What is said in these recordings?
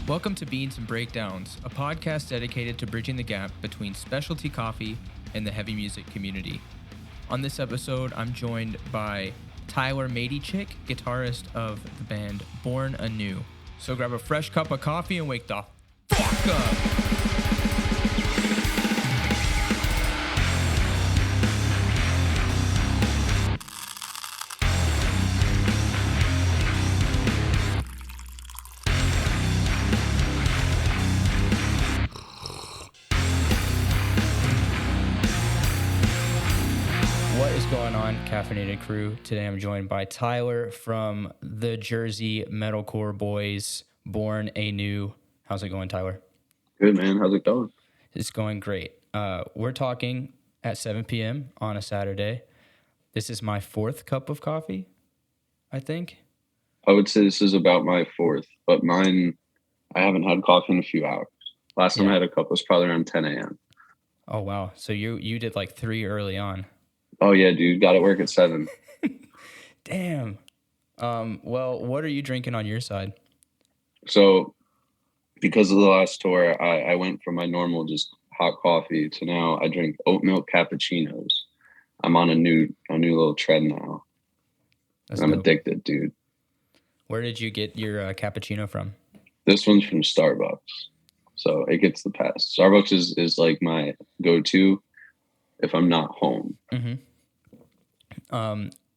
Welcome to Beans and Breakdowns, a podcast dedicated to bridging the gap between specialty coffee and the heavy music community. On this episode, I'm joined by Tyler Mateychick, guitarist of the band Born Anew. So grab a fresh cup of coffee and wake the fuck up! Going on, caffeinated crew. Today I'm joined by Tyler from the Jersey metalcore boys Born Anew. How's it going, Tyler? Good, man. How's it going? It's going great. We're talking at 7 p.m. on a Saturday. This is my fourth cup of coffee, I think. I would say this is about my fourth, but mine, I haven't had coffee in a few hours. Last time I had a cup was probably around 10 a.m. Oh, wow. So you did like 3 early on. Oh, yeah, dude. Got to work at 7. Damn. Well, what are you drinking on your side? So, because of the last tour, I went from my normal just hot coffee to now I drink oat milk cappuccinos. I'm on a new little trend now. I'm addicted, dude. Where did you get your cappuccino from? This one's from Starbucks. So, it gets the pass. Starbucks is like my go-to if I'm not home. Mm-hmm.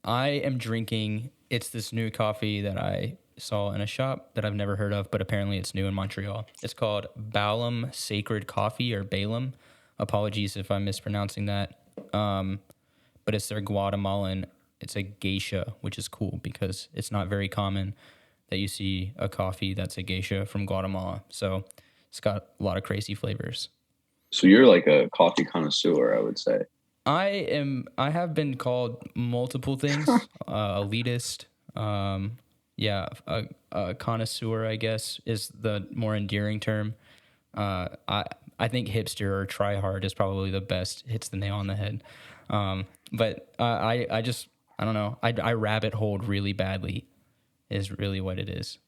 I am drinking, it's this new coffee that I saw in a shop that I've never heard of, but apparently it's new in Montreal. It's called Balam Sacred Coffee, or Balam. Apologies if I'm mispronouncing that. But it's their Guatemalan. It's a geisha, which is cool because it's not very common that you see a coffee that's a geisha from Guatemala. So it's got a lot of crazy flavors. So you're like a coffee connoisseur, I would say. I have been called multiple things. Elitist. A connoisseur, I guess, is the more endearing term. I think hipster or try hard is probably the best. Hits the nail on the head. But I don't know. I rabbit hold really badly is really what it is.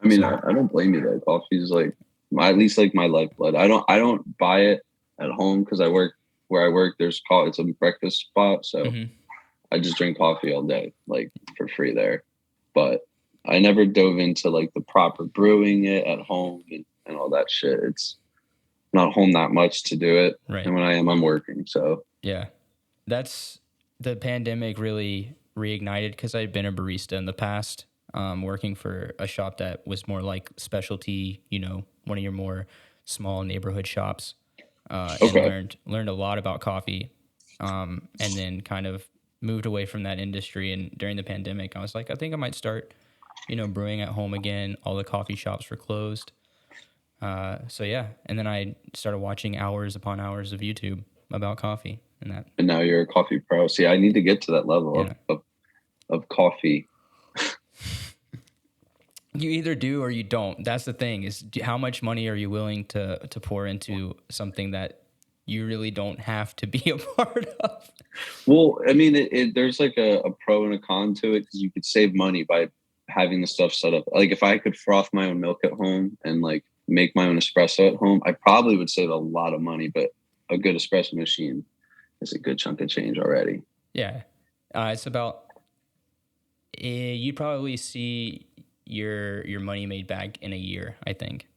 I mean, I don't blame you though. Coffee is like at least like my lifeblood. I don't buy it at home because I work where I work. It's a breakfast spot, so I just drink coffee all day, like for free there. But I never dove into like the proper brewing it at home and all that shit. It's not home that much to do it, right. And when I am, I'm working. So yeah, that's the pandemic really reignited because I'd been a barista in the past, working for a shop that was more like specialty, one of your more small neighborhood shops, and learned a lot about coffee, and then kind of moved away from that industry. And during the pandemic, I was like, I think I might start, brewing at home again. All the coffee shops were closed. So yeah, and then I started watching hours upon hours of YouTube about coffee and that. And now you're a coffee pro. See, I need to get to that level of coffee. You either do or you don't. That's the thing, is how much money are you willing to pour into something that you really don't have to be a part of? Well, I mean, there's like a pro and a con to it because you could save money by having the stuff set up. Like if I could froth my own milk at home and like make my own espresso at home, I probably would save a lot of money, but a good espresso machine is a good chunk of change already. Yeah. It's about, you'd probably see your money made back in a year, I think.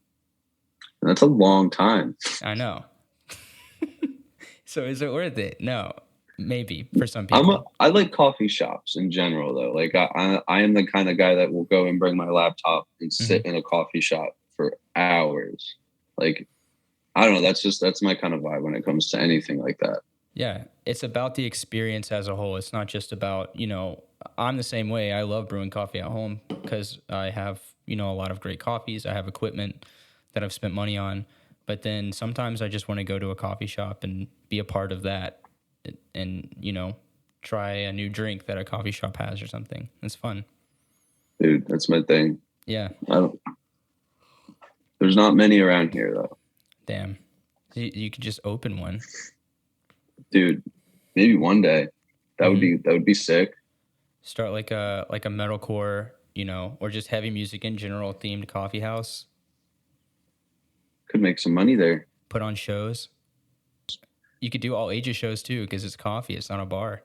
That's a long time. I know. So is it worth it? No, maybe for some people. I like coffee shops in general though. Like I am the kind of guy that will go and bring my laptop and sit in a coffee shop for hours. Like, I don't know. That's my kind of vibe when it comes to anything like that. Yeah. It's about the experience as a whole. It's not just about, I'm the same way. I love brewing coffee at home because I have, a lot of great coffees. I have equipment that I've spent money on. But then sometimes I just want to go to a coffee shop and be a part of that and, try a new drink that a coffee shop has or something. It's fun. Dude, that's my thing. Yeah. There's not many around here, though. Damn. You could just open one. Dude, maybe one day. That would be sick. Start like a metalcore, you know, or just heavy music in general themed coffee house. Could make some money there. Put on shows. You could do all ages shows too, because it's coffee. It's not a bar.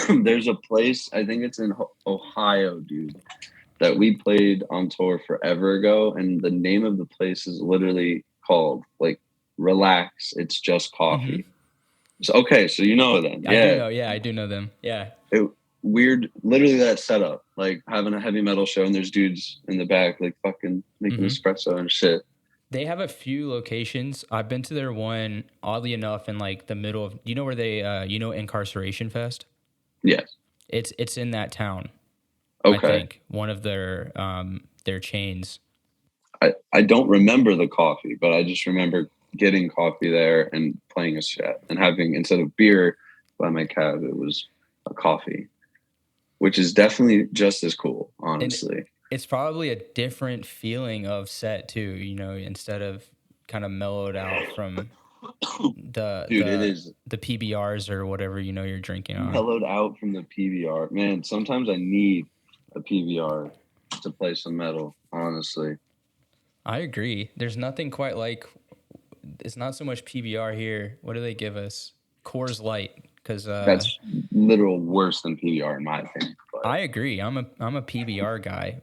There's a place, I think it's in Ohio, dude, that we played on tour forever ago, and the name of the place is literally called like Relax. It's just coffee. So okay, so you know them. I do know. Yeah, I do know them. Yeah. Weird, literally that setup, like having a heavy metal show, and there's dudes in the back like fucking making espresso and shit. They have a few locations. I've been to their one, oddly enough, in like the middle of, you know where they, you know, Incarceration Fest? Yes. It's in that town. Okay. I think one of their chains. I don't remember the coffee, but I just remember getting coffee there and playing a set and having, instead of beer by my cab, it was a coffee, which is definitely just as cool, honestly. And it's probably a different feeling of set too, you know, instead of kind of mellowed out from the it is the PBRs or whatever, you know, you're drinking on. Mellowed out from the PBR. Man, sometimes I need a PBR to play some metal, honestly. I agree. There's nothing quite like, it's not so much PBR here. What do they give us? Coors Light, because that's literal worse than PBR in my opinion. But. I agree. I'm a PBR guy.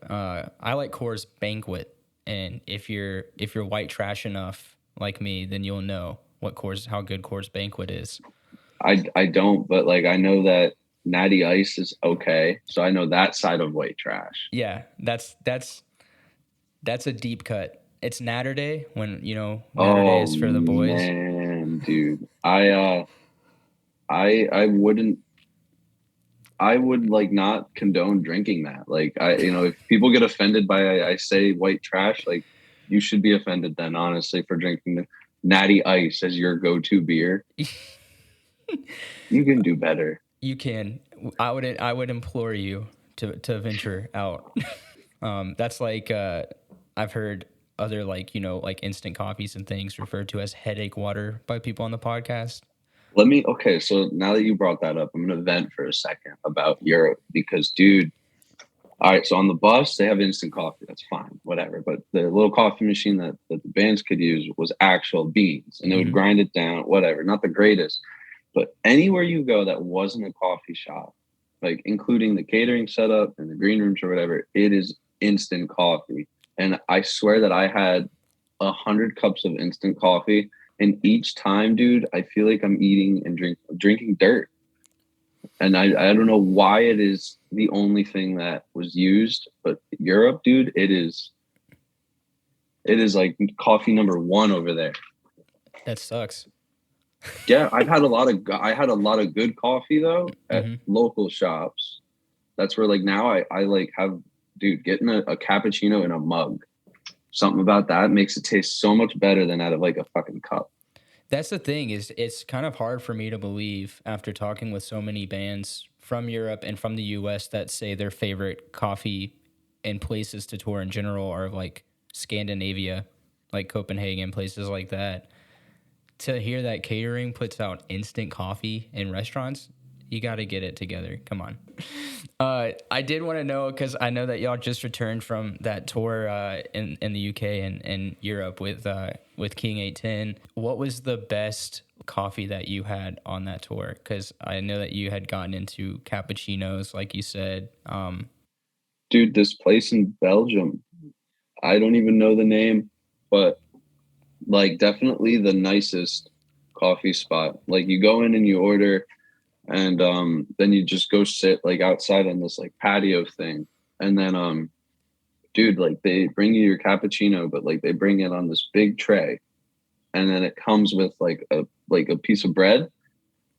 I like Coors Banquet, and if you're white trash enough like me, then you'll know how good Coors Banquet is. I don't, but like I know that Natty Ice is okay, so I know that side of white trash. Yeah, that's a deep cut. It's Natter Day when, you know, Natter Day is for the boys. Man, dude, I would like not condone drinking that. Like if people get offended by I say white trash, like you should be offended then, honestly, for drinking the Natty Ice as your go-to beer. You can do better. You can. I would implore you to venture out. That's like I've heard other like, you know, like instant coffees and things referred to as headache water by people on the podcast. Okay, so now that you brought that up, I'm gonna vent for a second about Europe because, dude, all right, so on the bus they have instant coffee, that's fine, whatever. But the little coffee machine that the bands could use was actual beans, and they would grind it down, whatever. Not the greatest, but anywhere you go that wasn't a coffee shop, like including the catering setup and the green rooms or whatever, it is instant coffee. And I swear that I had 100 cups of instant coffee. And each time, dude, I feel like I'm eating and drinking dirt. And I don't know why it is the only thing that was used, but Europe, dude, it is like coffee number one over there. That sucks. Yeah, I had a lot of good coffee though at local shops. That's where like now I like have, dude, getting a cappuccino in a mug. Something about that makes it taste so much better than out of like a fucking cup. That's the thing, is it's kind of hard for me to believe after talking with so many bands from Europe and from the US that say their favorite coffee and places to tour in general are like Scandinavia, like Copenhagen, places like that. To hear that catering puts out instant coffee in restaurants, you got to get it together. Come on. I did want to know, because I know that y'all just returned from that tour in the UK and Europe with King 810. What was the best coffee that you had on that tour? Because I know that you had gotten into cappuccinos, like you said. Dude, this place in Belgium, I don't even know the name, but like definitely the nicest coffee spot. Like you go in and you order, and then you just go sit like outside on this like patio thing, and then dude, like they bring you your cappuccino, but like they bring it on this big tray, and then it comes with like a piece of bread,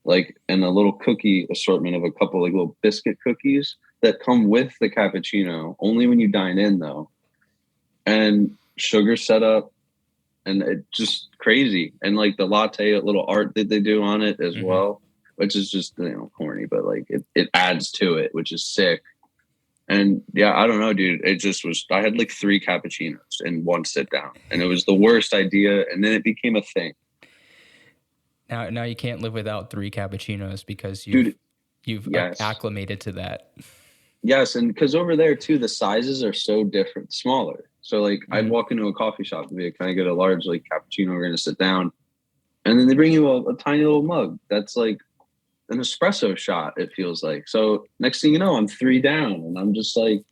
like, and a little cookie assortment of a couple like little biscuit cookies that come with the cappuccino, only when you dine in though, and sugar set up, and it just crazy, and like the latte, a little art that they do on it as well, which is just, you know, corny, but like it adds to it, which is sick. And yeah, I don't know, dude. It just was, I had like 3 cappuccinos in one sit down, and it was the worst idea. And then it became a thing. Now you can't live without 3 cappuccinos because Dude, you've yes. acclimated to that. Yes, and because over there too, the sizes are so different, smaller. So like I'd walk into a coffee shop and be like, "Can I get a large like cappuccino?" We're gonna sit down, and then they bring you a tiny little mug that's like an espresso shot. It feels like. So next thing you know, I'm 3 down, and I'm just like,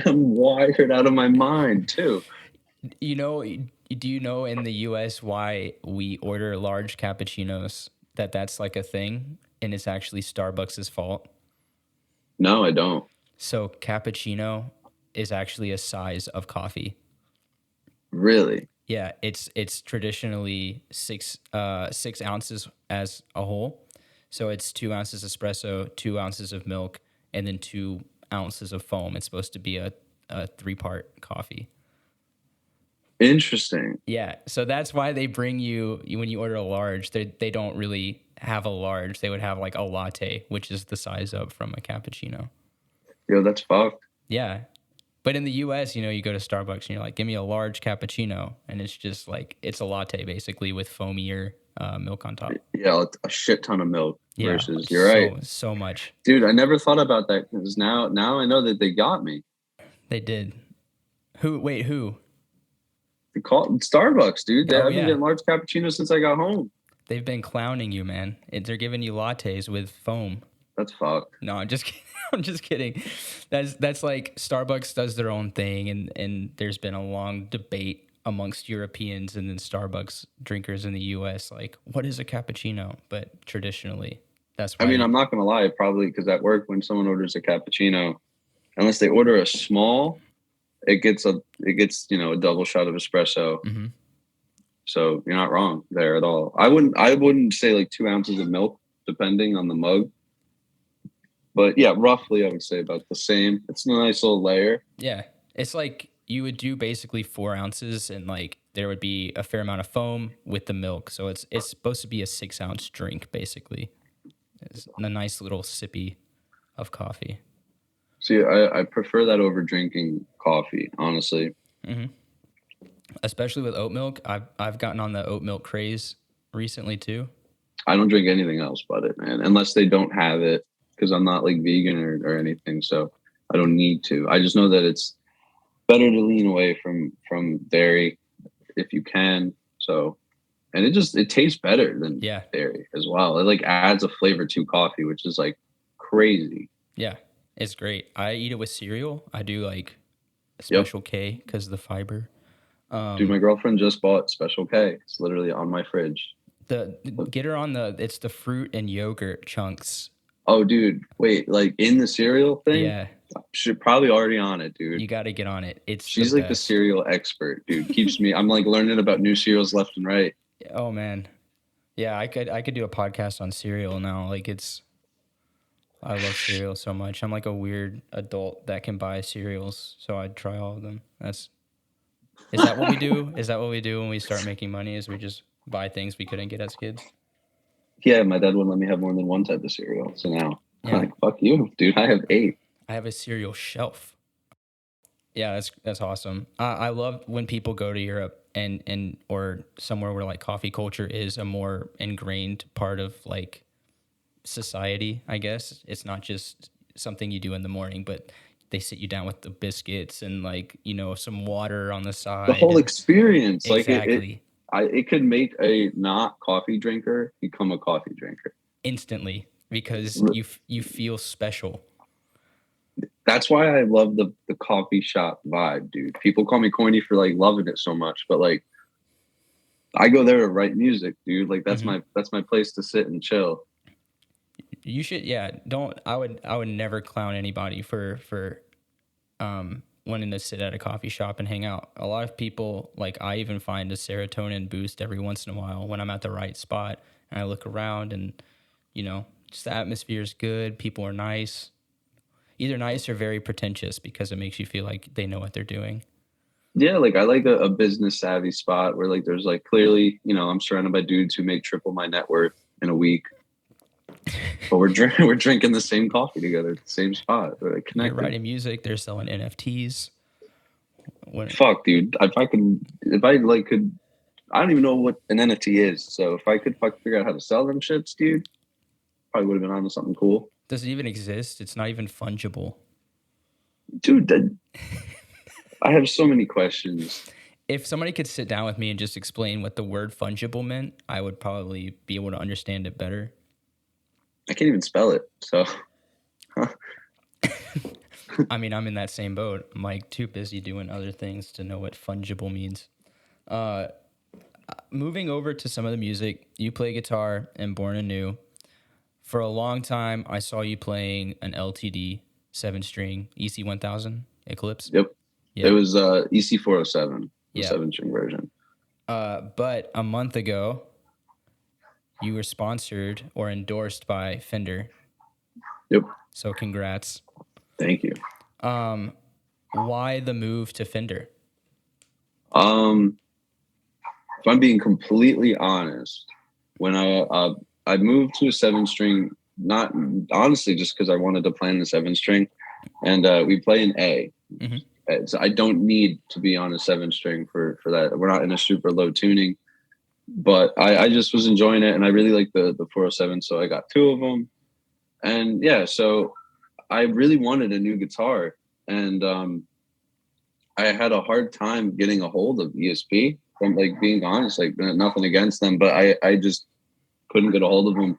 I'm wired out of my mind too. You know, do you know in the US why we order large cappuccinos? That's like a thing, and it's actually Starbucks' fault. No, I don't. So cappuccino is actually a size of coffee. Really? Yeah, it's traditionally 6 ounces as a whole. So it's 2 ounces espresso, 2 ounces of milk, and then 2 ounces of foam. It's supposed to be a 3-part coffee. Interesting. Yeah, so that's why they bring you when you order a large. They don't really have a large. They would have like a latte, which is the size up from a cappuccino. Yo, that's fucked. Yeah, but in the U.S., you go to Starbucks and you're like, give me a large cappuccino, and it's just like it's a latte basically with foamier milk on top. Yeah, a shit ton of milk Yeah, versus. You're right, so much. dude. I never thought about that because now I know that they got me. They did. Who? Wait, who? They call Starbucks, dude. Oh I've been yeah, getting large cappuccinos since I got home. they've been clowning you, man. They're giving you lattes with foam. That's fucked. No, I'm just kidding. I'm just kidding. That's like Starbucks does their own thing, and there's been a long debate amongst Europeans and then Starbucks drinkers in the U.S. Like, what is a cappuccino? But traditionally, that's I why mean, I'm not gonna lie, probably because at work when someone orders a cappuccino, unless they order a small, it gets a double shot of espresso. Mhm. So you're not wrong there at all. I wouldn't say like 2 ounces of milk, depending on the mug. But yeah, roughly I would say about the same. It's a nice little layer. Yeah, it's like you would do basically 4 ounces, and like there would be a fair amount of foam with the milk. So it's supposed to be a 6 ounce drink, basically. It's a nice little sippy of coffee. See, I prefer that over drinking coffee, honestly. Hmm. Especially with oat milk. I've gotten on the oat milk craze recently too. I don't drink anything else but it, man, unless they don't have it because I'm not like vegan or anything. So I don't need to. I just know that it's better to lean away from dairy if you can. So and it tastes better than Yeah, dairy as well. It like adds a flavor to coffee, which is like crazy. yeah, it's great. I eat it with cereal. I do like Yep. Special K because of the fiber. Dude, Um, my girlfriend just bought Special K. It's literally on my fridge. the Get her on it's the fruit and yogurt chunks. Oh, dude, wait, like in the cereal thing? Yeah, She's probably already on it, dude. you got to get on it. It's the She's like the best. cereal expert, dude. Keeps me, I'm like learning about new cereals left and right. Oh man, yeah, I could do a podcast on cereal now. Like I love cereal so much. I'm like a weird adult that can buy cereals, so I'd try all of them. Is that what we do? Is that what we do when we start making money? Is we just buy things we couldn't get as kids? Yeah, my dad wouldn't let me have more than one type of cereal. So now I'm Yeah, like, fuck you, dude. I have 8. I have a cereal shelf. Yeah, that's awesome. I love when people go to Europe and or somewhere where like coffee culture is a more ingrained part of like society. I guess it's not just something you do in the morning, but they sit you down with the biscuits and like some water on the The side. whole And experience, like exactly, it could make a not coffee drinker become a coffee drinker. instantly because you feel special. That's why I love the coffee shop vibe, dude. People call me corny for like loving it so much, but like I go there to write music, dude. Like Hmm. that's my place to sit and chill. You should, yeah. Don't I would never clown anybody for wanting to sit at a coffee shop and hang out. A lot of people, like I even find a serotonin boost every once in a while when I'm at the right spot and I look around and just the atmosphere is good. People are nice, either nice or very pretentious because it makes you feel like they know what they're doing. Yeah, like I like a business savvy spot where like there's like clearly, I'm surrounded by dudes who make triple my net worth in a week. But we're drinking the same coffee together at the same spot. We're like You're connected. writing music. They're selling NFTs. When Fuck, dude. If I like could I don't even know what an NFT is. So if I could figure out how to sell them shits, dude, probably would have been onto something cool. Does it even exist? It's not even fungible. Dude, I have so many questions. If somebody could sit down with me and just explain what the word fungible meant, I would probably be able to understand it better. I can't even spell it. So, I mean, I'm in that same boat. I'm like too busy doing other things to know what fungible means. Moving over to some of the music, you play guitar in Born Anew. For a long time, I saw you playing an LTD 7-string EC1000 Eclipse. yep. Yeah. It was EC407, the Yeah. 7-string version. But a month ago, you were sponsored or endorsed by Fender. Yep. So congrats. Thank you. Why the move to Fender? If I'm being completely honest, when I moved to a 7-string, not honestly just because I wanted to play in the 7-string, and we play in A. Mm-hmm. So I don't need to be on a 7-string for that. We're not in a super low tuning, but I just was enjoying it, and I really like the 407, so I got 2 of them, and yeah, so I really wanted a new guitar, and I had a hard time getting a hold of ESP. From like being honest, like nothing against them, but I just couldn't get a hold of them.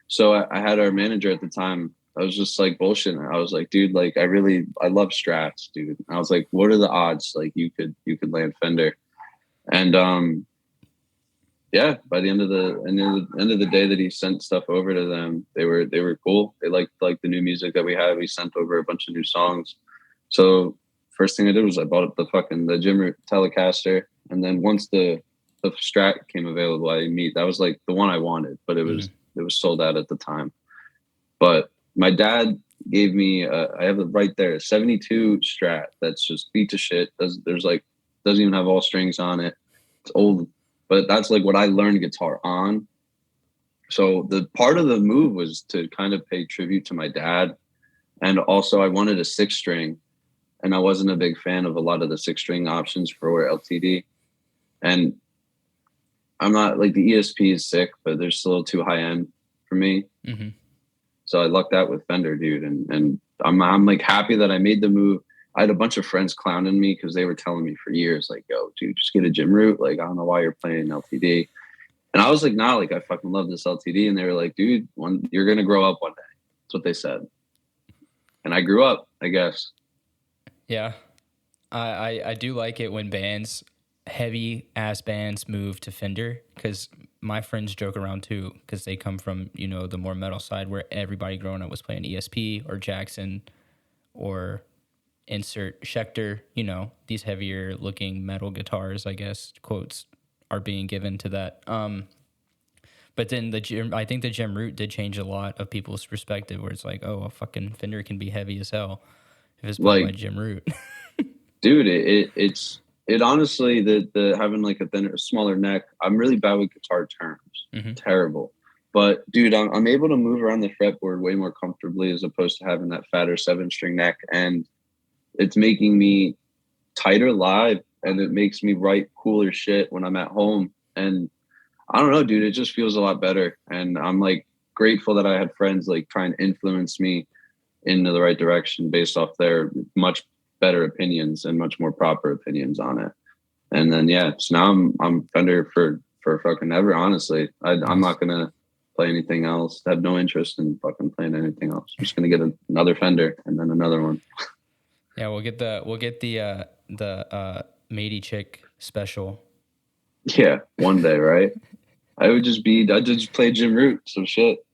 So I had our manager at the time. I was just like bullshitting. I was like, dude, like I love Strats, dude. And I was like, what are the odds? Like you could land Fender, and yeah. By the end of the day that he sent stuff over to them, they were cool. They liked the new music that we had. We sent over a bunch of new songs. So first thing I did was I bought the Jim Root Telecaster. And then once the Strat came available, that was like the one I wanted, but it was sold out at the time. But my dad gave me I have it right there, a 72 Strat that's just beat to shit. Doesn't even have all strings on it. It's old, but that's like what I learned guitar on. So the part of the move was to kind of pay tribute to my dad, and also I wanted a 6-string, and I wasn't a big fan of a lot of the 6-string options for LTD. And I'm not like the ESP is sick, but they're still a little too high end for me. Mm-hmm. So I lucked out with Fender, dude. And I'm like happy that I made the move. I had a bunch of friends clowning me because they were telling me for years, like, yo, dude, just get a Jim Root. Like, I don't know why you're playing LTD. And I was like, nah, like I fucking love this LTD. And they were like, dude, you're going to grow up one day. That's what they said. And I grew up, I guess. Yeah. I do like it when heavy ass bands move to Fender, because my friends joke around too, because they come from, the more metal side where everybody growing up was playing ESP or Jackson or insert Schecter, these heavier looking metal guitars, I guess, quotes are being given to that. But then I think the Jim Root did change a lot of people's perspective, where it's like, oh, a fucking Fender can be heavy as hell if it's played by Jim Root. Dude, it honestly, the having like a smaller neck, I'm really bad with guitar terms. Mm-hmm. Terrible. But dude, I'm able to move around the fretboard way more comfortably as opposed to having that fatter 7-string neck, and it's making me tighter live, and it makes me write cooler shit when I'm at home. And I don't know, dude, it just feels a lot better. And I'm like grateful that I had friends like try and influence me into the right direction based off their much better opinions and much more proper opinions on it. And then so now I'm Fender for fucking ever. Honestly, I'm not gonna play anything else. I have no interest in fucking playing anything else. I'm just gonna get another Fender and then another one. Yeah, we'll get the Mateychick special. Yeah, one day, right? I'd just play Jim Root, so shit.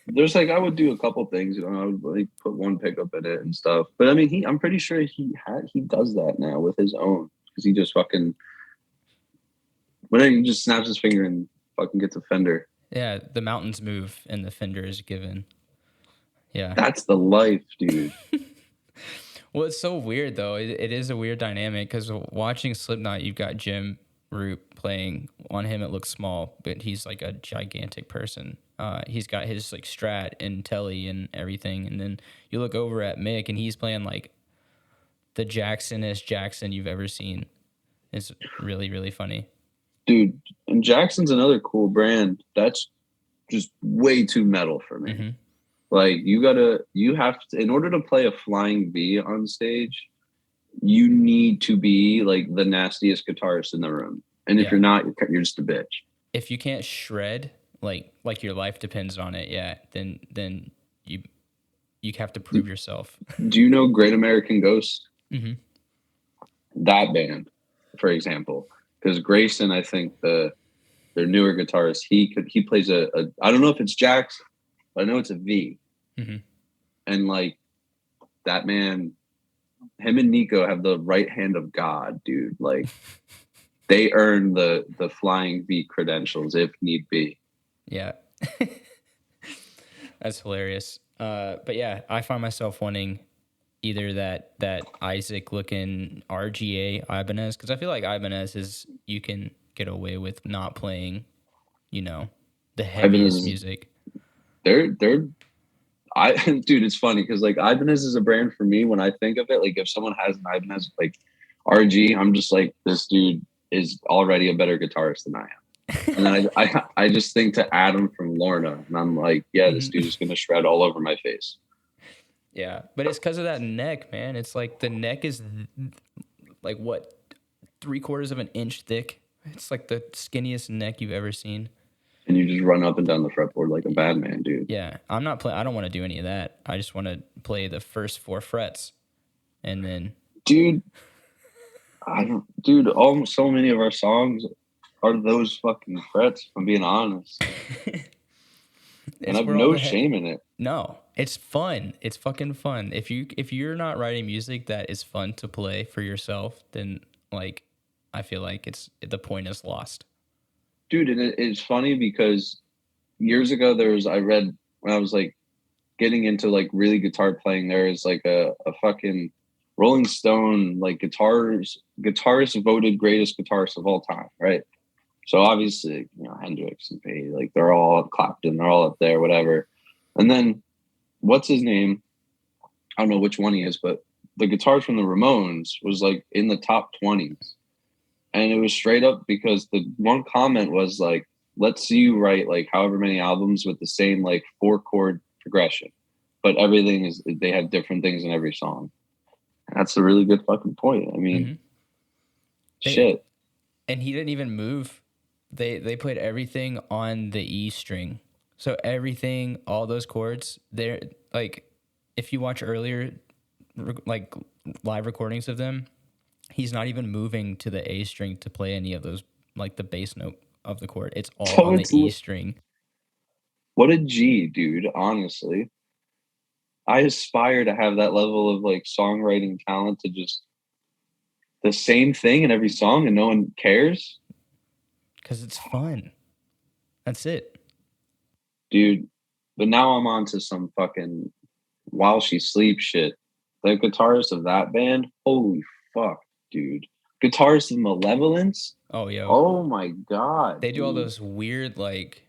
There's like I would do a couple things, I would like put one pickup in it and stuff. But I mean, I'm pretty sure he does that now with his own, because he just fucking he just snaps his finger and fucking gets a Fender. Yeah, the mountains move and the Fender is given. Yeah, that's the life, dude. Well, it's so weird though. It is a weird dynamic, because watching Slipknot, you've got Jim Root playing. On him, it looks small, but he's like a gigantic person. He's got his like Strat and Telly and everything, and then you look over at Mick, and he's playing like the Jackson you've ever seen. It's really, really funny. Dude, and Jackson's another cool brand. That's just way too metal for me. Mm-hmm. Like you have to, in order to play a flying V on stage, you need to be like the nastiest guitarist in the room. And if Yeah. you're not, you're just a bitch. If you can't shred, like your life depends on it, yeah, then you have to prove yourself. Do you know Great American Ghost? Mm-hmm. That band, for example, because Grayson, I think their newer guitarist, he plays a I don't know if it's Jackson, but I know it's a V. Mm-hmm. And like that man, him and Nico have the right hand of God, dude. Like they earn the flying V credentials if need be. Yeah. That's hilarious. But yeah, I find myself wanting either that Isaac looking RGA Ibanez, because I feel like Ibanez is, you can get away with not playing, the heaviest Ibanez, music. they're I dude, it's funny because like Ibanez is a brand for me when I think of it. Like if someone has an Ibanez like RG, I'm just like, this dude is already a better guitarist than I am. And then I just think to Adam from Lorna, and I'm like, yeah, this dude is gonna shred all over my face. Yeah, but it's because of that neck, man. It's like the neck is like what, 3/4 of an inch thick. It's like the skinniest neck you've ever seen. And you just run up and down the fretboard like a bad man, dude. Yeah, I'm not playing. I don't want to do any of that. I just want to play the first 4 frets, and then. Dude, almost so many of our songs are those fucking frets, if I'm being honest. And I have no shame in it. No, it's fun. It's fucking fun. If you're not writing music that is fun to play for yourself, then like I feel like the point is lost. Dude, and it's funny because years ago I read when I was like getting into like really guitar playing, there is like a fucking Rolling Stone like guitarist voted greatest guitarist of all time, right? So obviously, Hendrix and Page, like they're all Clapton, they're all up there, whatever. And then what's his name? I don't know which one he is, but the guitarist from the Ramones was like in the top 20s. And it was straight up because the one comment was like, let's see you write like however many albums with the same like 4-chord progression. But they have different things in every song. And that's a really good fucking point. I mean, shit. And he didn't even move. They put everything on the E string. So everything, all those chords, they're like, if you watch earlier, like live recordings of them, he's not even moving to the A string to play any of those, like the bass note of the chord. It's all on the E string. What a G, dude, honestly. I aspire to have that level of like songwriting talent, to just the same thing in every song and no one cares. Because it's fun. That's it. Dude, but now I'm on to some fucking While She Sleeps shit. The guitarist of that band, holy fuck, dude. Guitarist of Malevolence? Oh, yo. Oh my God. They do all those weird, like,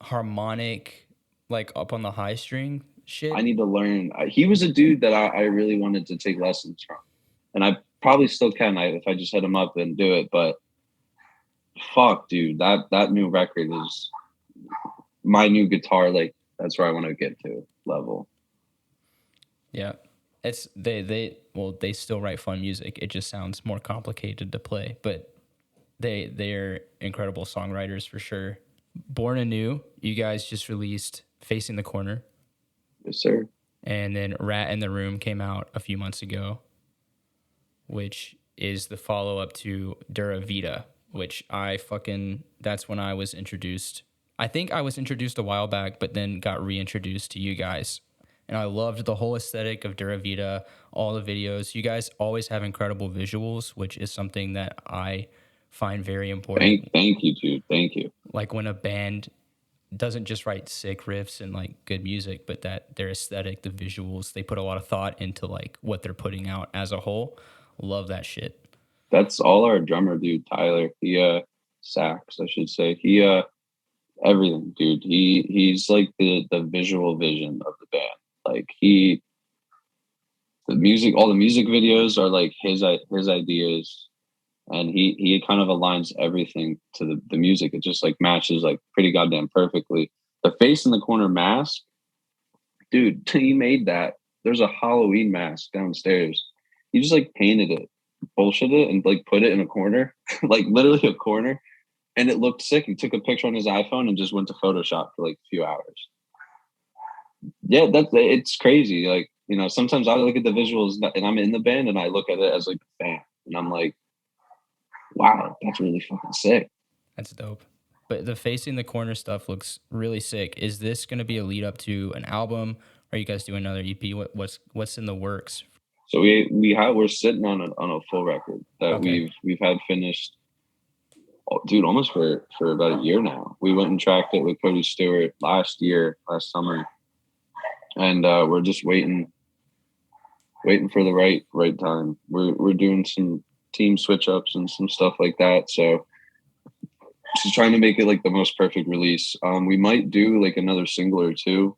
harmonic, like, up on the high string shit. I need to learn. He was a dude that I really wanted to take lessons from. And I probably still can if I just hit him up and do it. But fuck, dude, that new record is my new guitar. Like, that's where I want to get to level. Yeah. It's they still write fun music. It just sounds more complicated to play, but they're incredible songwriters for sure. Born Anew, you guys just released Facing the Corner. Yes, sir. And then Rat in the Room came out a few months ago, which is the follow-up to Dura Vida, which that's when I was introduced. I think I was introduced a while back, but then got reintroduced to you guys. And I loved the whole aesthetic of Dura Vida, all the videos. You guys always have incredible visuals, which is something that I find very important. Thank you, dude. Thank you. Like when a band doesn't just write sick riffs and like good music, but that their aesthetic, the visuals, they put a lot of thought into like what they're putting out as a whole. Love that shit. That's all our drummer dude, Tyler. He sax, I should say. He everything, dude. He's like the visual vision of the band. Like all the music videos are like his ideas. and he kind of aligns everything to the music. It just like matches like pretty goddamn perfectly. The face in the corner mask, dude, he made that. There's a Halloween mask downstairs. He just like painted it, bullshit it, and like put it in a corner, like literally a corner, and it looked sick. He took a picture on his iPhone and just went to Photoshop for like a few hours. Yeah, it's crazy. Like, you know, sometimes I look at the visuals and I'm in the band and I look at it as like a fan and I'm like, wow, that's really fucking sick. That's dope. But the facing the corner stuff looks really sick. Is this going to be a lead up to an album? Are you guys doing another EP? What's in the works? So we're sitting on a full record that we've had finished, dude, almost for about a year now. We went and tracked it with Cody Stewart last summer, and we're just waiting for the right time. We're doing some team switch ups and some stuff like that. So just trying to make it like the most perfect release. We might do like another single or two,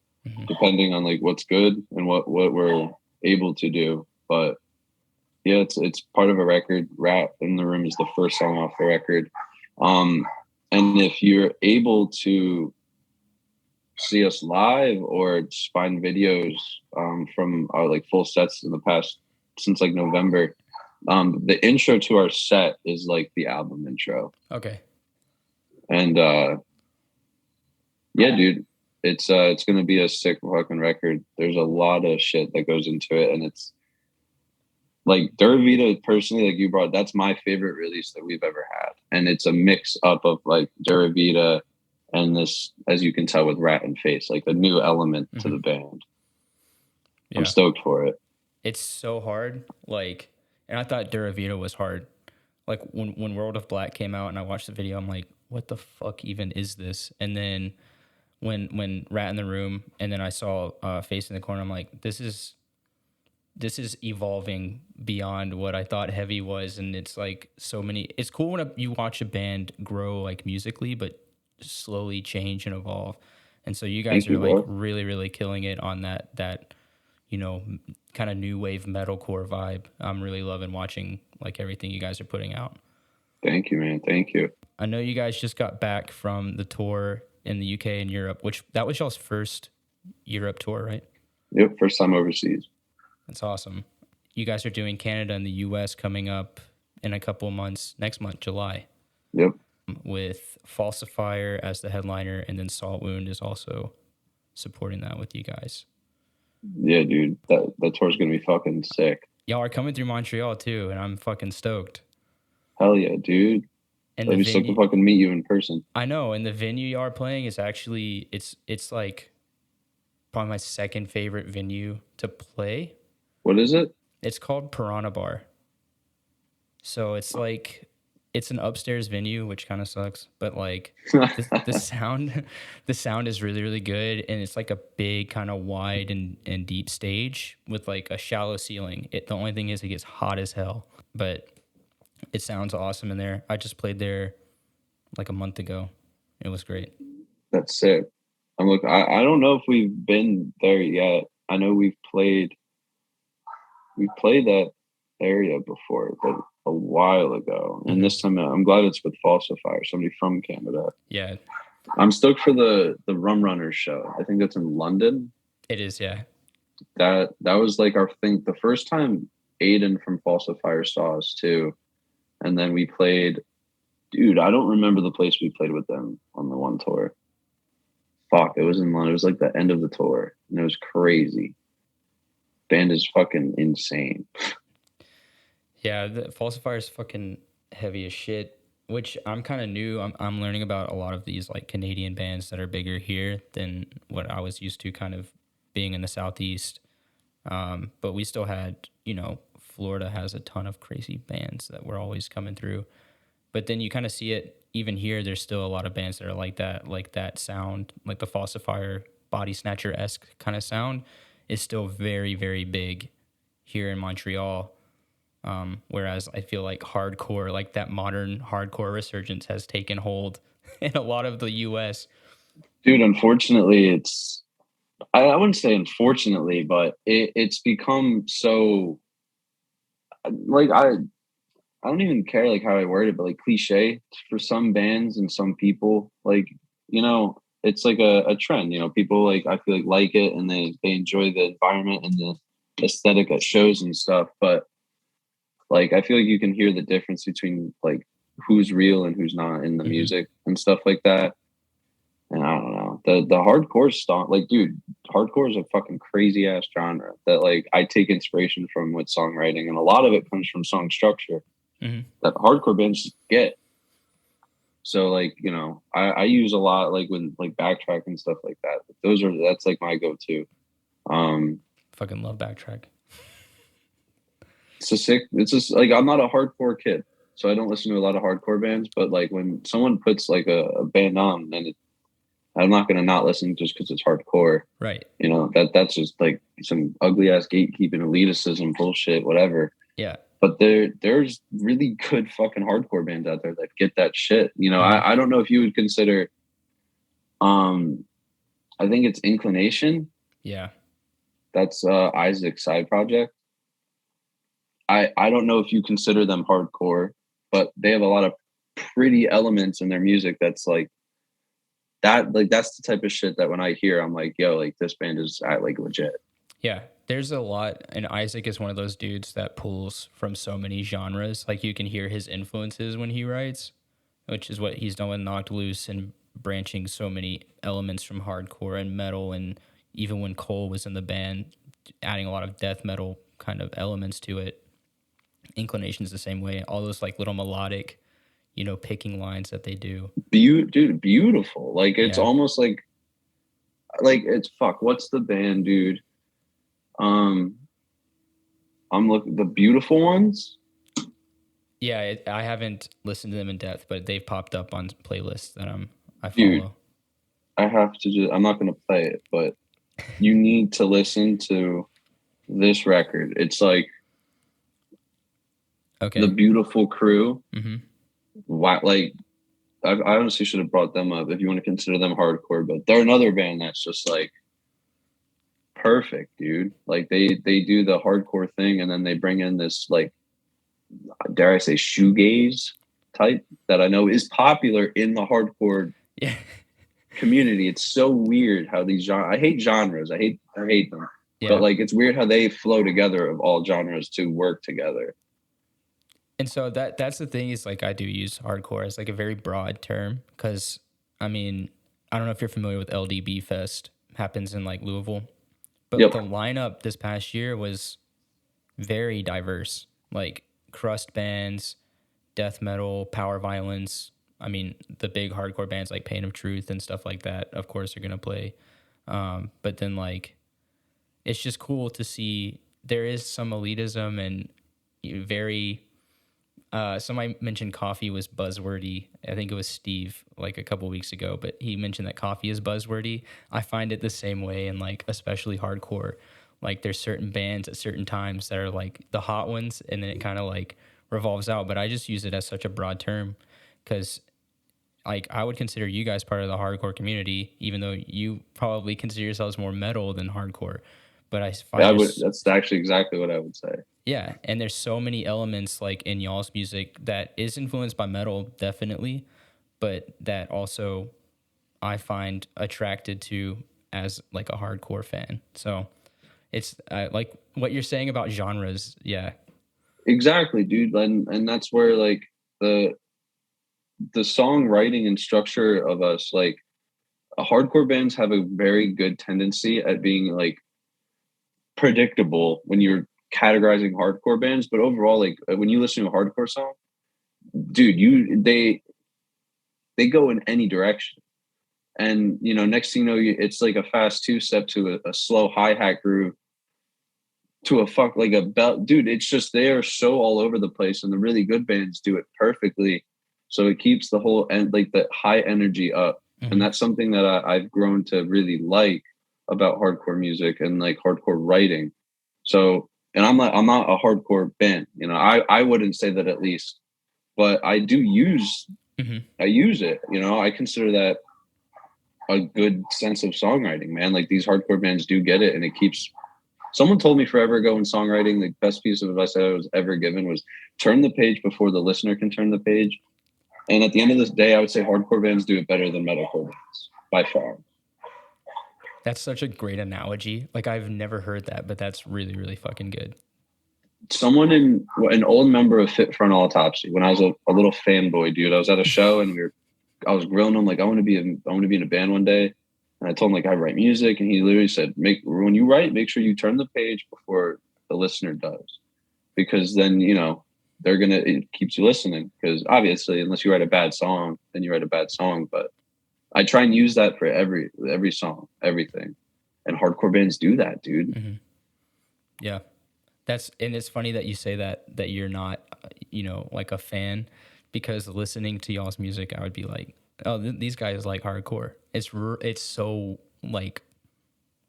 depending on like what's good and what we're able to do. But yeah, it's part of a record. Rat in the Room is the first song off the record. And if you're able to see us live or just find videos from our like full sets in the past since like November, the intro to our set is like the album intro. Okay. And yeah, dude, it's gonna be a sick fucking record. There's a lot of shit that goes into it, and it's like Dura Vida personally, like you brought, that's my favorite release that we've ever had. And it's a mix up of like Dura Vida and this, as you can tell with Rat and Face, like a new element to the band. Yeah. I'm stoked for it. It's so hard. Like, and I thought Dura Vida was hard. Like when World of Black came out and I watched the video, I'm like, what the fuck even is this? And then when Rat in the Room, and then I saw Face in the Corner, I'm like, this is evolving beyond what I thought heavy was. And it's like so many, it's cool when you watch a band grow like musically, but slowly change and evolve. And so you guys are like really, really killing it on that, you know, kind of new wave metalcore vibe. I'm really loving watching like everything you guys are putting out. Thank you, man. Thank you. I know you guys just got back from the tour in the UK and Europe, which that was y'all's first Europe tour, right? Yep. First time overseas. That's awesome. You guys are doing Canada and the US coming up in a couple of months, next month, July. Yep. With Falsifier as the headliner, and then Salt Wound is also supporting that with you guys. Yeah, dude. That tour's going to be fucking sick. Y'all are coming through Montreal too, and I'm fucking stoked. Hell yeah, dude. And I'd be stoked to fucking meet you in person. I know, and the venue y'all are playing is actually, it's like probably my second favorite venue to play. What is it? It's called Piranha Bar. So it's like, it's an upstairs venue, which kind of sucks, but like the sound is really, really good. And it's like a big kind of wide and deep stage with like a shallow ceiling. The only thing is it gets hot as hell, but it sounds awesome in there. I just played there like a month ago. It was great. That's sick. I don't know if we've been there yet. I know we played that area before, but a while ago. And this time I'm glad it's with Falsifier, somebody from Canada. Yeah. I'm stoked for the Rum Runners show. I think that's in London. It is, yeah. That was like our thing. The first time Aiden from Falsifier saw us too. And then we played, dude, I don't remember the place we played with them on the one tour. Fuck, it was in London. It was like the end of the tour. And it was crazy. Band is fucking insane. Yeah, the Falsifier is fucking heavy as shit, which I'm kind of new. I'm learning about a lot of these like Canadian bands that are bigger here than what I was used to kind of being in the Southeast. But we still had, you know, Florida has a ton of crazy bands that were always coming through. But then you kind of see it even here. There's still a lot of bands that are like that sound, like the Falsifier Body Snatcher-esque kind of sound is still very, very big here in Montreal. Whereas I feel like hardcore, like that modern hardcore resurgence has taken hold in a lot of the US. Dude, unfortunately, I wouldn't say unfortunately, but it's become so, like, I don't even care like how I word it, but like cliche for some bands and some people, like, you know, it's like a trend, you know, people like, I feel like it and they enjoy the environment and the aesthetic at shows and stuff. But like, I feel like you can hear the difference between like who's real and who's not in the music and stuff like that. And I don't know, the hardcore stuff, like, dude, hardcore is a fucking crazy ass genre that like I take inspiration from with songwriting, and a lot of it comes from song structure that hardcore bands get. So like, you know, I use a lot like when like backtrack and stuff like that. That's like my go-to. Fucking love backtrack. It's just like, I'm not a hardcore kid, so I don't listen to a lot of hardcore bands, but like when someone puts like a band on, then I'm not going to not listen just because it's hardcore. Right. You know, that's just like some ugly ass gatekeeping elitism bullshit, whatever. Yeah. But there's really good fucking hardcore bands out there that get that shit. You know, I don't know if you would consider, I think it's Inclination. Yeah. That's Isaac's side project. I don't know if you consider them hardcore, but they have a lot of pretty elements in their music that's like that. Like, that's the type of shit that when I hear, I'm like, yo, like this band is like legit. Yeah, there's a lot, and Isaac is one of those dudes that pulls from so many genres. Like, you can hear his influences when he writes, which is what he's done with Knocked Loose and branching so many elements from hardcore and metal, and even when Cole was in the band, adding a lot of death metal kind of elements to it. Inclination's the same way. All those like little melodic, you know, picking lines that they do. Dude, beautiful. Like, it's almost like it's fuck. What's the band, dude? I'm looking, the Beautiful Ones. Yeah, I haven't listened to them in depth, but they've popped up on playlists that I follow. Dude, I have to just, I'm not going to play it, but you need to listen to this record. It's like The Beautiful Crew. Why, like, I honestly should have brought them up if you want to consider them hardcore, but they're another band that's just like perfect, dude. Like they do the hardcore thing, and then they bring in this, like, dare I say, shoegaze type that I know is popular in the hardcore community. It's so weird how these I hate genres. I hate them. Yeah. But like, it's weird how they flow together of all genres to work together. And so that's the thing, is like, I do use hardcore as like a very broad term, because I mean, I don't know if you're familiar with LDB Fest, happens in like Louisville, but the lineup this past year was very diverse, like crust bands, death metal, power violence. I mean, the big hardcore bands like Pain of Truth and stuff like that, of course, are going to play. But then, like, it's just cool to see there is some elitism and very... somebody mentioned coffee was buzzwordy. I think it was Steve, like a couple weeks ago, but he mentioned that coffee is buzzwordy. I find it the same way, and like, especially hardcore. Like, there's certain bands at certain times that are like the hot ones, and then it kind of like revolves out. But I just use it as such a broad term, because like, I would consider you guys part of the hardcore community, even though you probably consider yourselves more metal than hardcore. But I find that's actually exactly what I would say. Yeah, and there's so many elements like in y'all's music that is influenced by metal, definitely, but that also I find attracted to as like a hardcore fan. So it's like what you're saying about genres. Yeah, exactly, dude. And that's where like the songwriting and structure of us, like, hardcore bands have a very good tendency at being like predictable when you're categorizing hardcore bands, but overall, like, when you listen to a hardcore song, dude, they go in any direction. And, you know, next thing you know, it's like a fast two-step to a slow hi-hat groove to like a belt. Dude, it's just, they are so all over the place, and the really good bands do it perfectly. So it keeps the whole like the high energy up. And that's something that I've grown to really like about hardcore music and like hardcore writing. So, and I'm not a hardcore band, you know, I wouldn't say that, at least, but I do use, I use it, you know, I consider that a good sense of songwriting, man. Like, these hardcore bands do get it, and it keeps Someone told me forever ago in songwriting, the best piece of advice I was ever given was turn the page before the listener can turn the page. And at the end of this day, I would say hardcore bands do it better than metalcore bands by far. That's such a great analogy. Like, I've never heard that, but that's really, really fucking good. Someone an old member of Fit Front Autopsy, when I was a little fanboy dude, I was at a show and I was grilling him like, I want to be in a band one day. And I told him like I write music, and he literally said, when you write, make sure you turn the page before the listener does, because then it keeps you listening. Because obviously, unless you write a bad song, then you write a bad song. But I try and use that for every song, everything, and hardcore bands do that, dude. Mm-hmm. Yeah. And it's funny that you say that you're not, like a fan, because listening to y'all's music, I would be like, oh, these guys like hardcore. It's so like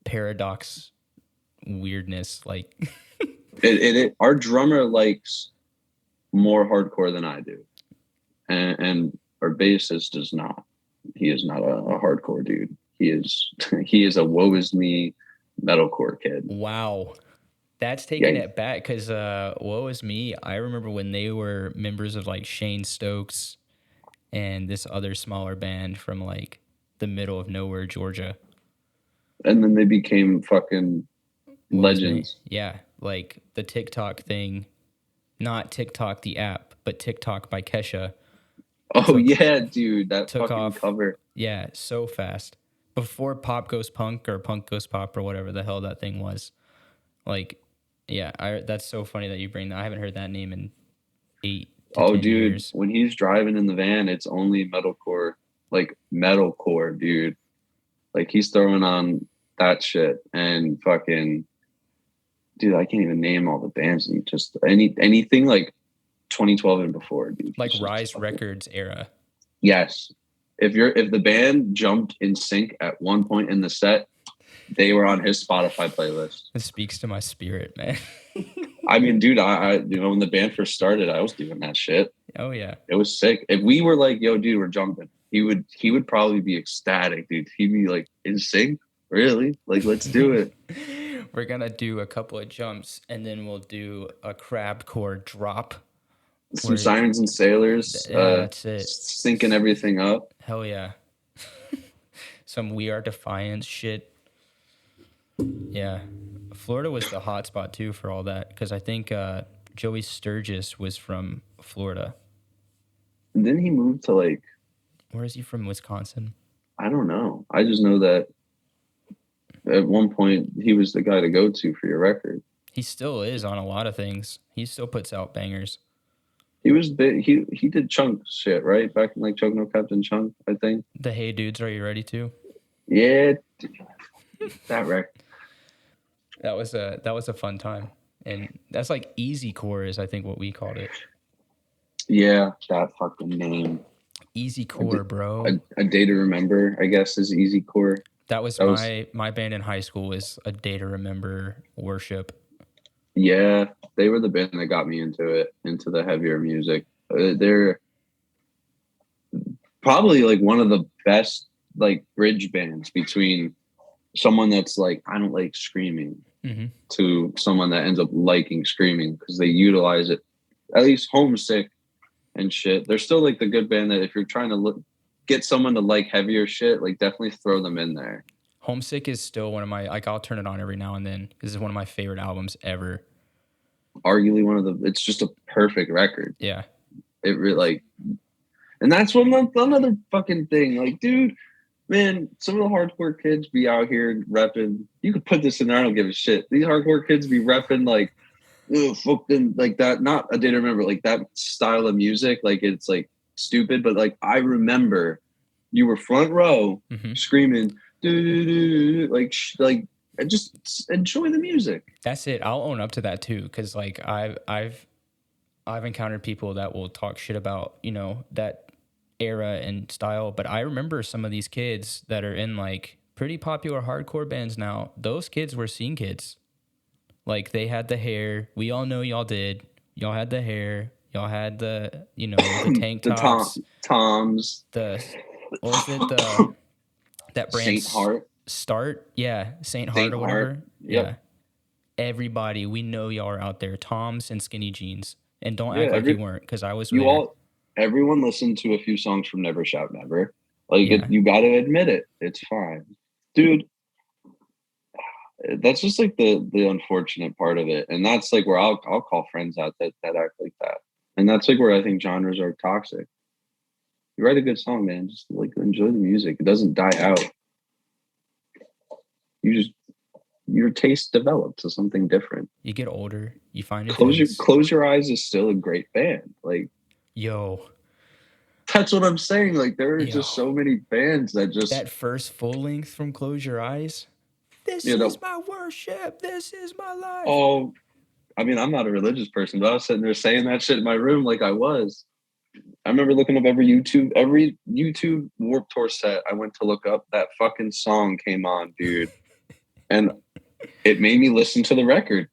paradox weirdness. Like our drummer likes more hardcore than I do. And our bassist does not. He is not a hardcore dude. He is a woe is me metalcore kid. Wow. That's taking it back, because woe is me, I remember when they were members of like Shane Stokes and this other smaller band from like the middle of nowhere, Georgia. And then they became fucking legends. Yeah, like the TikTok thing, not TikTok the app, but TikTok by Kesha. Yeah, dude, that took fucking off, cover. Yeah, so fast. Before Pop Goes Punk or Punk Goes Pop or whatever the hell that thing was. Like, yeah, that's so funny that you bring that. I haven't heard that name in 8 to 10 dude, years. When he's driving in the van, it's only metalcore, dude. Like, he's throwing on that shit, and fucking, dude, I can't even name all the bands, and just anything like 2012 and before, dude. Like Rise Records era. Yes. If the band jumped in sync at one point in the set, they were on his Spotify playlist. It speaks to my spirit, man. I mean, dude, I when the band first started, I was doing that shit. Oh yeah. It was sick. If we were like, yo, dude, we're jumping, he would probably be ecstatic, dude. He'd be like, in sync? Really? Like, let's do it. We're gonna do a couple of jumps, and then we'll do a crabcore drop. Some Sirens and Sailors. That's it. Syncing everything up. Hell yeah. Some We Are Defiance shit. Yeah. Florida was the hot spot too for all that, because I think Joey Sturgis was from Florida. And then he moved to like... Where is he from? Wisconsin? I don't know. I just know that at one point he was the guy to go to for your record. He still is on a lot of things. He still puts out bangers. He was big. He did Chunk shit, right? Back in like Chunk No Captain Chunk, I think. The Hey Dudes, Are You Ready To? Yeah. That record. That was a fun time. And that's like Easy Core is, I think, what we called it. Yeah, that fucking name. Easy Core, bro. A Day to Remember, I guess, is Easy Core. That was my band in high school was A Day to Remember Worship. Yeah, they were the band that got me into the heavier music. They're probably like one of the best like bridge bands between someone that's like, I don't like screaming, to someone that ends up liking screaming, because they utilize it. At least Homesick and shit, they're still like the good band that if you're trying to get someone to like heavier shit, like definitely throw them in there. Homesick is still one of my, like, I'll turn it on every now and then. This is one of my favorite albums ever. Arguably it's just a perfect record. Yeah. It really, like, and that's another fucking thing. Like, dude, man, some of the hardcore kids be out here repping. You could put this in there, I don't give a shit. These hardcore kids be repping like, fucking like that. Not A Day to Remember, like that style of music. Like, it's like stupid, but like I remember you were front row screaming, like just enjoy the music. That's it. I'll own up to that too, because like I've encountered people that will talk shit about, that era and style, but I remember some of these kids that are in like pretty popular hardcore bands now. Those kids were scene kids. Like, they had the hair. We all know y'all did. Y'all had the hair. Y'all had the, the tank tops. Toms. What was it? That brand? Saint Heart. Start? Yeah. Saint Heart or whatever. Yep. Yeah. everybody, we know y'all are out there, Toms and skinny jeans. And don't Yeah, act like you weren't, because I was you there. all, everyone listened to a few songs from Never Shout Never. Like, Yeah. you got to admit it. It's fine. Dude, that's just like the unfortunate part of it. And that's like where I'll call friends out that act like that. And that's like where I think genres are toxic. You write a good song, man. Just like enjoy the music. It doesn't die out. Your taste develops to something different. You get older, you find your Close Your Eyes is still a great band. Like, yo, that's what I'm saying. Like, there are just so many bands that first full length from Close Your Eyes. This is my worship. This is my life. Oh, I mean, I'm not a religious person, but I was sitting there saying that shit in my room like I was. I remember looking up every YouTube Warped Tour set I went to look up. That fucking song came on, dude. And it made me listen to the record.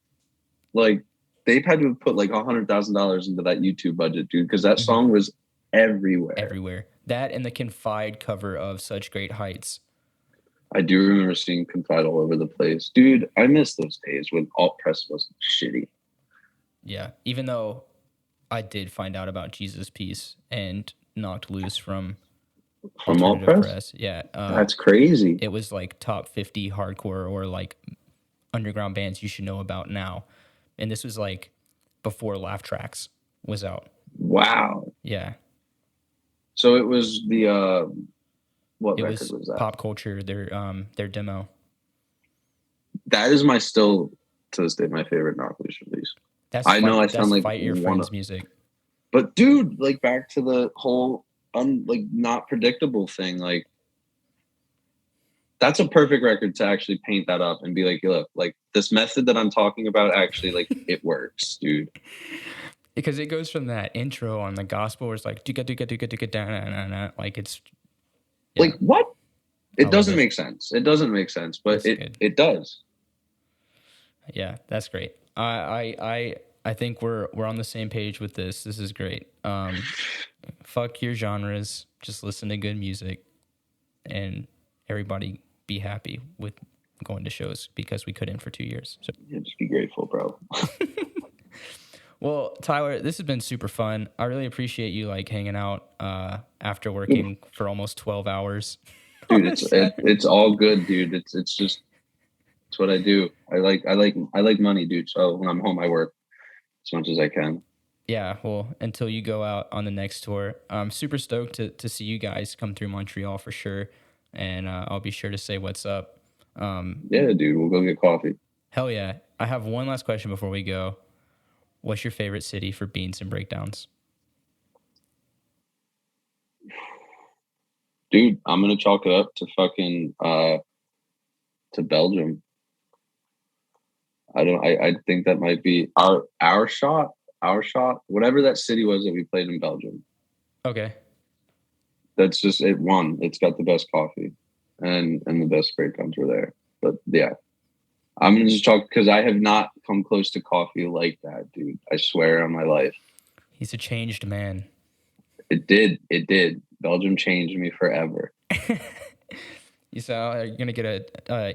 Like, they've had to have put like $100,000 into that YouTube budget, dude, because that song was everywhere. That and the Confide cover of Such Great Heights. I do remember seeing Confide all over the place. Dude, I miss those days when alt press was shitty. Yeah, even though I did find out about Jesus Piece and Knocked Loose from alt press? Yeah. That's crazy. It was like top 50 hardcore or like underground bands you should know about now. And this was like before Laugh Tracks was out. Wow. Yeah. So it was the what it record was that? Pop Culture, their demo. That is still to this day my favorite Knocked Loose release. That's Fight Your Friends music. But dude, like back to the whole like not predictable thing, like that's a perfect record to actually paint that up and be like, look, like this method that I'm talking about actually like it works, dude. Because it goes from that intro on the gospel where it's like like it's like what? It doesn't make sense. It doesn't make sense, but it does. Yeah, that's great. I think we're on the same page with this. This is great. Fuck your genres. Just listen to good music, and everybody be happy with going to shows because we couldn't for 2 years. So yeah, just be grateful, bro. Well, Tyler, this has been super fun. I really appreciate you like hanging out after working for almost 12 hours. Dude, it's all good, dude. It's what I do. I like money, dude. So when I'm home, I work as much as I can. Yeah, well, until you go out on the next tour, I'm super stoked to see you guys come through Montreal for sure, and I'll be sure to say what's up. Yeah, dude, we'll go get coffee. Hell yeah! I have one last question before we go. What's your favorite city for beans and breakdowns? Dude, I'm gonna chalk it up to fucking to Belgium. I think that might be our shot, whatever that city was that we played in Belgium. Okay. That's just it won. It's got the best coffee and the best breakdowns were there. But yeah. I'm gonna just talk because I have not come close to coffee like that, dude. I swear on my life. He's a changed man. It did. Belgium changed me forever. You're gonna get a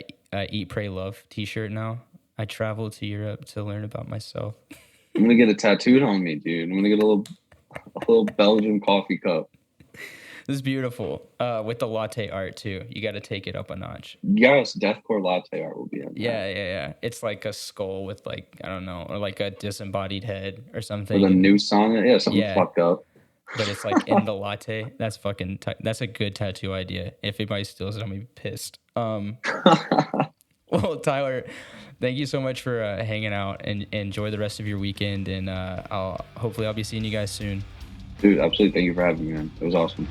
Eat, Pray, Love t-shirt now. I traveled to Europe to learn about myself. I'm gonna get it tattooed on me, dude. I'm gonna get a little Belgian coffee cup. This is beautiful. With the latte art too. You got to take it up a notch. Yes, deathcore latte art will be in there. Yeah. It's like a skull with like, I don't know, or like a disembodied head or something. With a noose on it. Yeah, something fucked up. But it's like in the latte. That's fucking, that's a good tattoo idea. If anybody steals it, I'm going to be pissed. Well, Tyler, thank you so much for hanging out and enjoy the rest of your weekend. And hopefully I'll be seeing you guys soon. Dude, absolutely. Thank you for having me, man. It was awesome.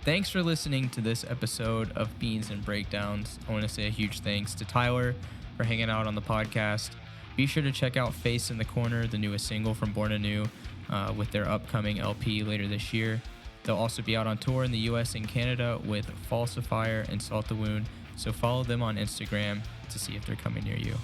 Thanks for listening to this episode of Beans and Breakdowns. I want to say a huge thanks to Tyler for hanging out on the podcast. Be sure to check out Face in the Corner, the newest single from Born Anew, with their upcoming LP later this year. They'll also be out on tour in the US and Canada with Falsifier and Salt the Wound, so follow them on Instagram to see if they're coming near you.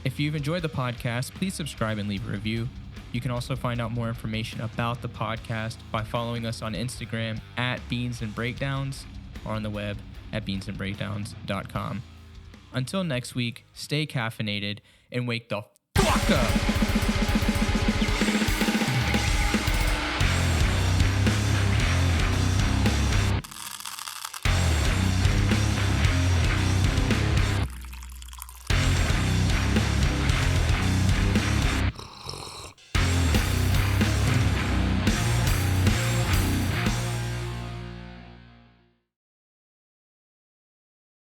If you've enjoyed the podcast, please subscribe and leave a review. You can also find out more information about the podcast by following us on Instagram at Beans and Breakdowns or on the web at beansandbreakdowns.com. Until next week, stay caffeinated and wake the fuck up.